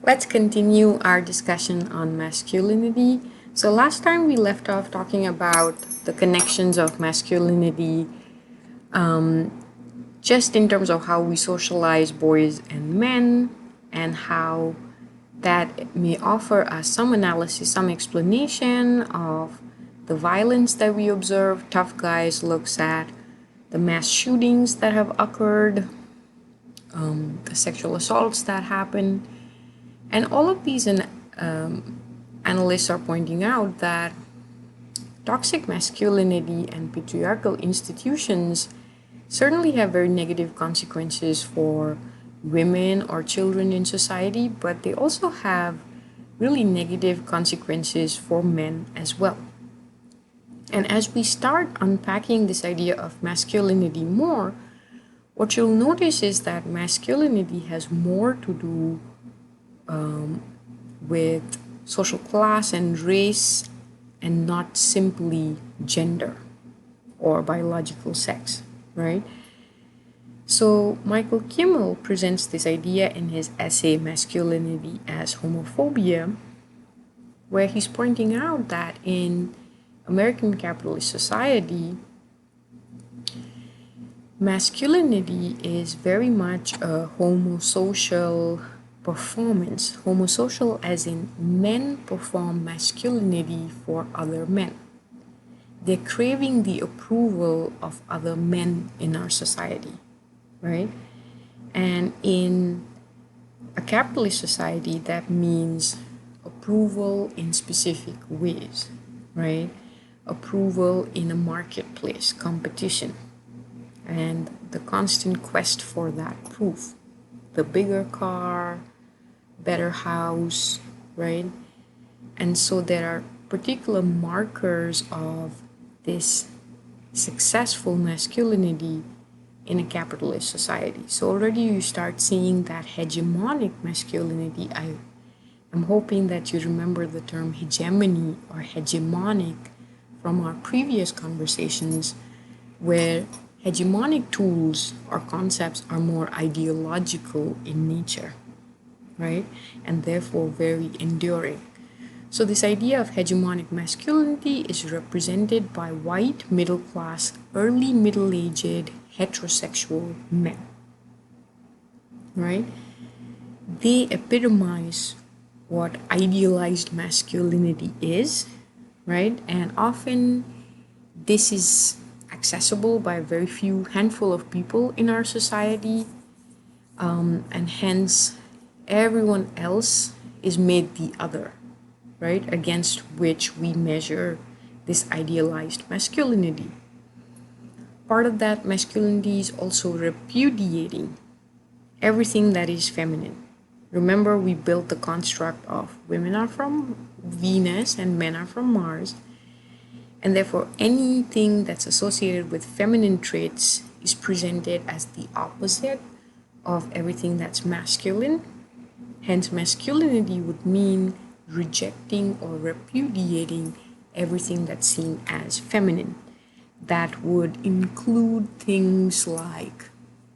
Let's continue our discussion on masculinity. So, last time we left off talking about the connections of masculinity just in terms of how we socialize boys and men, and how that may offer us some analysis, some explanation of the violence that we observe. Tough Guys looks at the mass shootings that have occurred, the sexual assaults that happen. And all of these analysts are pointing out that toxic masculinity and patriarchal institutions certainly have very negative consequences for women or children in society, but they also have really negative consequences for men as well. And as we start unpacking this idea of masculinity more, what you'll notice is that masculinity has more to do with social class and race, and not simply gender or biological sex, right? So Michael Kimmel presents this idea in his essay Masculinity as Homophobia, where he's pointing out that in American capitalist society, masculinity is very much a homosocial performance. Homosocial as in men perform masculinity for other men. They're craving the approval of other men in our society, right? And in a capitalist society, that means approval in specific ways, right? Approval in a marketplace, competition, and the constant quest for that proof. The bigger car, better house, right? And so there are particular markers of this successful masculinity in a capitalist society. So already you start seeing that hegemonic masculinity. I am hoping that you remember the term hegemony or hegemonic from our previous conversations, where hegemonic tools or concepts are more ideological in nature, right? And therefore very enduring. So this idea of hegemonic masculinity is represented by white, middle class, early middle-aged, heterosexual men, right? They epitomize what idealized masculinity is, right? And often this is accessible by a very few handful of people in our society, and hence everyone else is made the other, right, against which we measure this idealized masculinity. Part of that masculinity is also repudiating everything that is feminine. Remember, we built the construct of women are from Venus and men are from Mars, and therefore anything that's associated with feminine traits is presented as the opposite of everything that's masculine. Hence, masculinity would mean rejecting or repudiating everything that's seen as feminine. That would include things like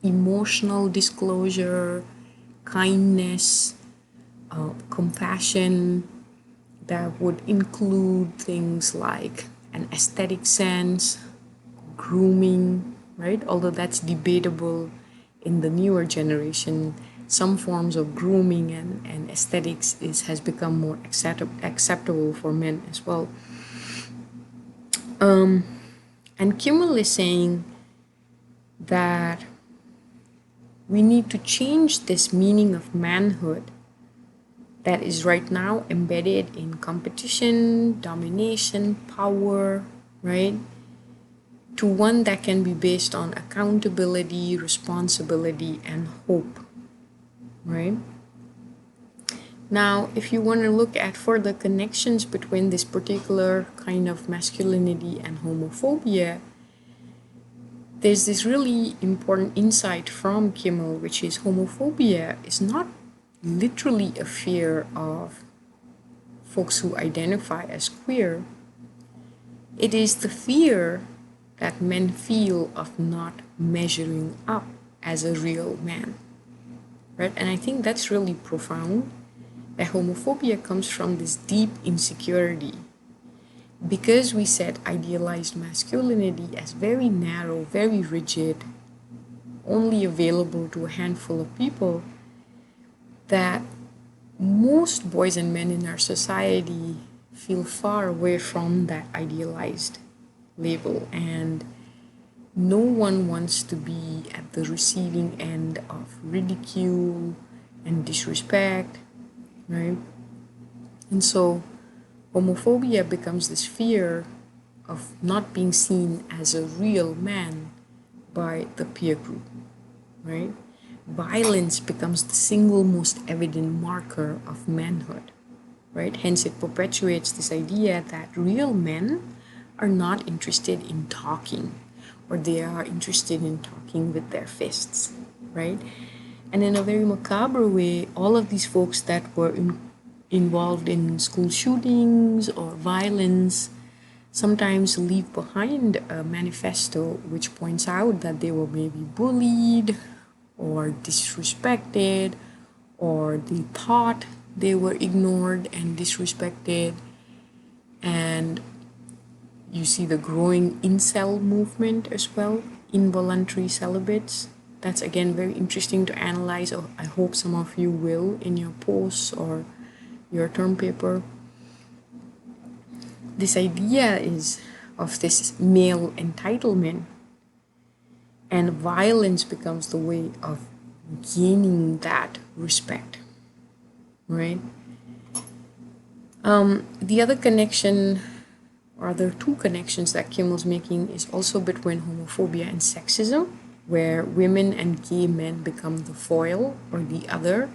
emotional disclosure, kindness, compassion. That would include things like an aesthetic sense, grooming, right? Although that's debatable in the newer generation. Some forms of grooming and aesthetics has become more acceptable for men as well. And Kimmel is saying that we need to change this meaning of manhood that is right now embedded in competition, domination, power, right? To one that can be based on accountability, responsibility, and hope, right? Now, if you want to look at further connections between this particular kind of masculinity and homophobia, there's this really important insight from Kimmel, which is homophobia is not literally a fear of folks who identify as queer. It is the fear that men feel of not measuring up as a real man, right? And I think that's really profound, That homophobia comes from this deep insecurity. Because we set idealized masculinity as very narrow, very rigid, only available to a handful of people, that most boys and men in our society feel far away from that idealized label, and no one wants to be at the receiving end of ridicule and disrespect, right? And so homophobia becomes this fear of not being seen as a real man by the peer group, right? Violence becomes the single most evident marker of manhood, right? Hence, it perpetuates this idea that real men are not interested in talking, or they are interested in talking with their fists, right? And in a very macabre way, all of these folks that were involved in school shootings or violence sometimes leave behind a manifesto which points out that they were maybe bullied or disrespected, or they thought they were ignored and disrespected. And you see the growing incel movement as well, involuntary celibates. That's again very interesting to analyze. I hope some of you will in your posts or your term paper. This idea is of this male entitlement, and violence becomes the way of gaining that respect, right? The other connection, or other two connections that Kimmel's making, is also between homophobia and sexism, where women and gay men become the foil or the other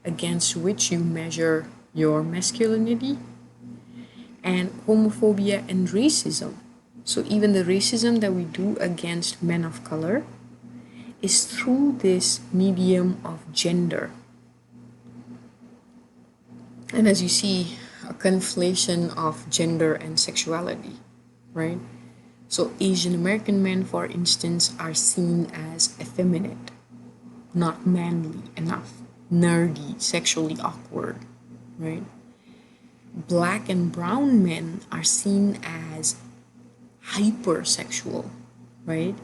against which you measure your masculinity, and homophobia and racism. So even the racism that we do against men of color is through this medium of gender. And as you see, a conflation of gender and sexuality, right? So Asian American men, for instance, are seen as effeminate, not manly enough, nerdy, sexually awkward, right? Black and brown men are seen as hypersexual, right?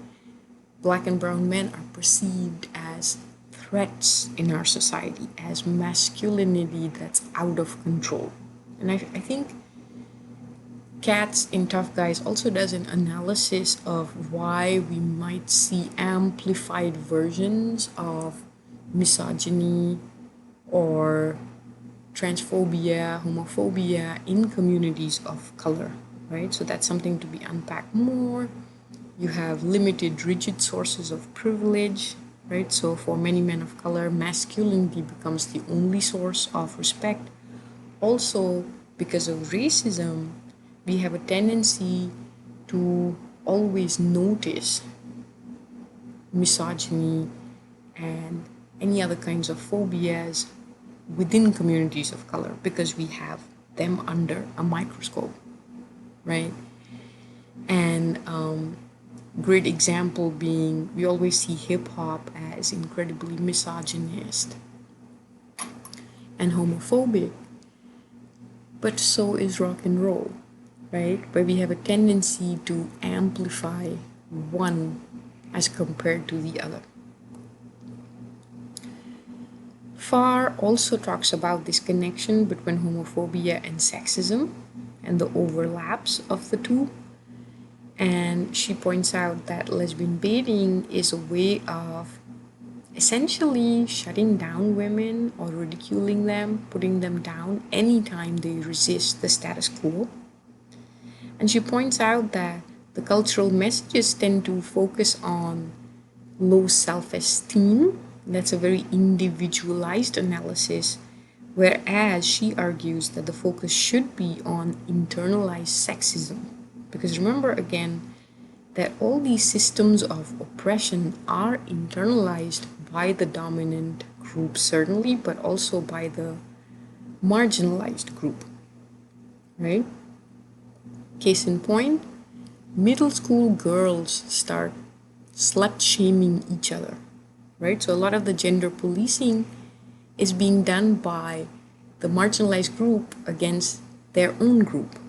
Black and brown men are perceived as threats in our society, as masculinity that's out of control. And I think Katz in Tough Guys also does an analysis of why we might see amplified versions of misogyny or transphobia, homophobia in communities of color, right? So that's something to be unpacked more. You have limited, rigid sources of privilege, right? So for many men of color, masculinity becomes the only source of respect. Also, because of racism, we have a tendency to always notice misogyny and any other kinds of phobias within communities of color because we have them under a microscope, right? And great example being, we always see hip hop as incredibly misogynist and homophobic, but so is rock and roll, right? Where we have a tendency to amplify one as compared to the other. Farr also talks about this connection between homophobia and sexism and the overlaps of the two. And she points out that lesbian baiting is a way of essentially shutting down women or ridiculing them, putting them down anytime they resist the status quo. And she points out that the cultural messages tend to focus on low self-esteem. That's a very individualized analysis, whereas she argues that the focus should be on internalized sexism. Because remember again that all these systems of oppression are internalized by the dominant group, certainly, but also by the marginalized group, right? Case in point, middle school girls start slut shaming each other, right? So a lot of the gender policing is being done by the marginalized group against their own group.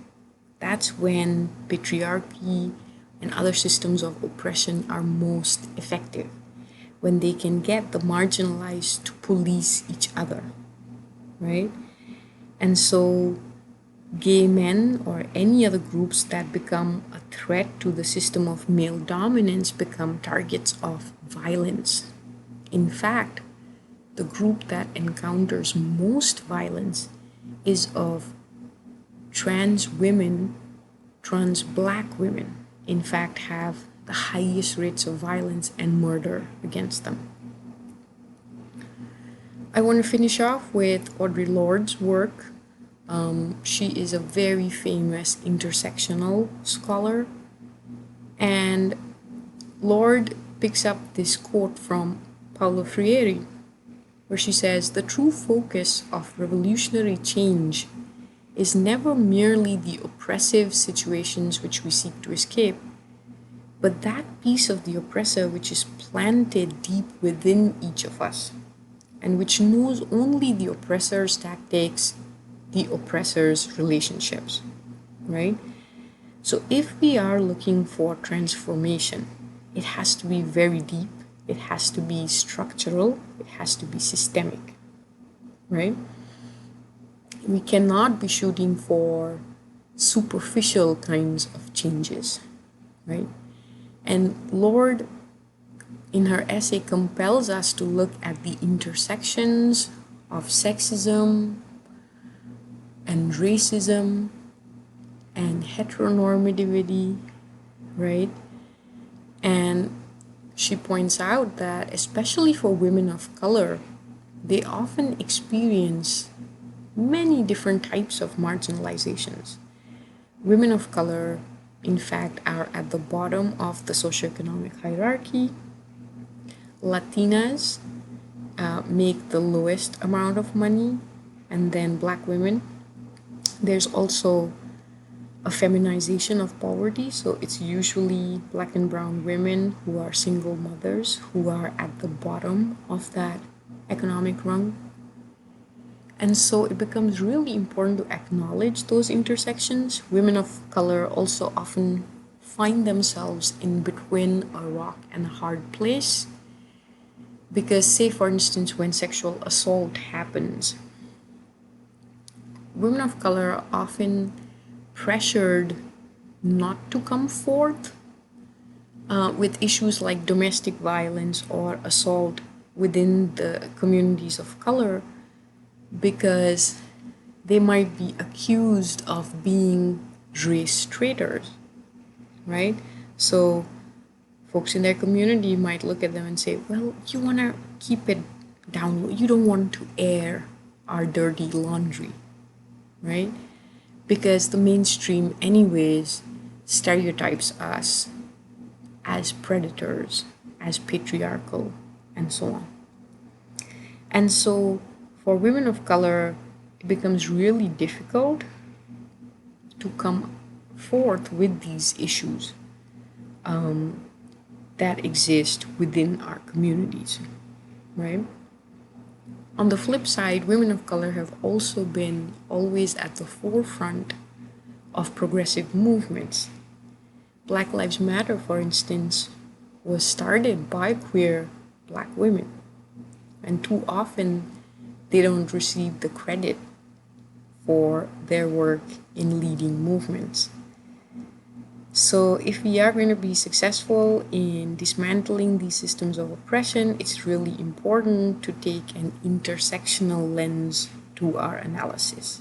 That's when patriarchy and other systems of oppression are most effective, when they can get the marginalized to police each other, right? And so gay men or any other groups that become a threat to the system of male dominance become targets of violence. In fact, the group that encounters most violence is of trans women, trans black women, in fact, have the highest rates of violence and murder against them. I want to finish off with Audre Lorde's work. She is a very famous intersectional scholar, and Lorde picks up this quote from Paulo Freire, where she says, "The true focus of revolutionary change is never merely the oppressive situations which we seek to escape, but that piece of the oppressor which is planted deep within each of us, and which knows only the oppressor's tactics, the oppressor's relationships," right? So if we are looking for transformation, it has to be very deep, it has to be structural, it has to be systemic, right? We cannot be shooting for superficial kinds of changes, right? And Lorde, in her essay, compels us to look at the intersections of sexism and racism and heteronormativity, right? And she points out that, especially for women of color, they often experience many different types of marginalizations. Women of color, in fact, are at the bottom of the socioeconomic hierarchy. Latinas make the lowest amount of money, and then Black women. There's also a feminization of poverty, so it's usually Black and brown women who are single mothers who are at the bottom of that economic rung. And so it becomes really important to acknowledge those intersections. Women of color also often find themselves in between a rock and a hard place, because, say for instance, when sexual assault happens, women of color are often pressured not to come forth with issues like domestic violence or assault within the communities of color, because they might be accused of being race traitors, right? So folks in their community might look at them and say, well, you want to keep it down low. You don't want to air our dirty laundry, right? Because the mainstream anyways stereotypes us as predators, as patriarchal, and so on. And so for women of color, it becomes really difficult to come forth with these issues that exist within our communities, right? On the flip side, women of color have also been always at the forefront of progressive movements. Black Lives Matter, for instance, was started by queer Black women, and too often they don't receive the credit for their work in leading movements. So if we are going to be successful in dismantling these systems of oppression, it's really important to take an intersectional lens to our analysis.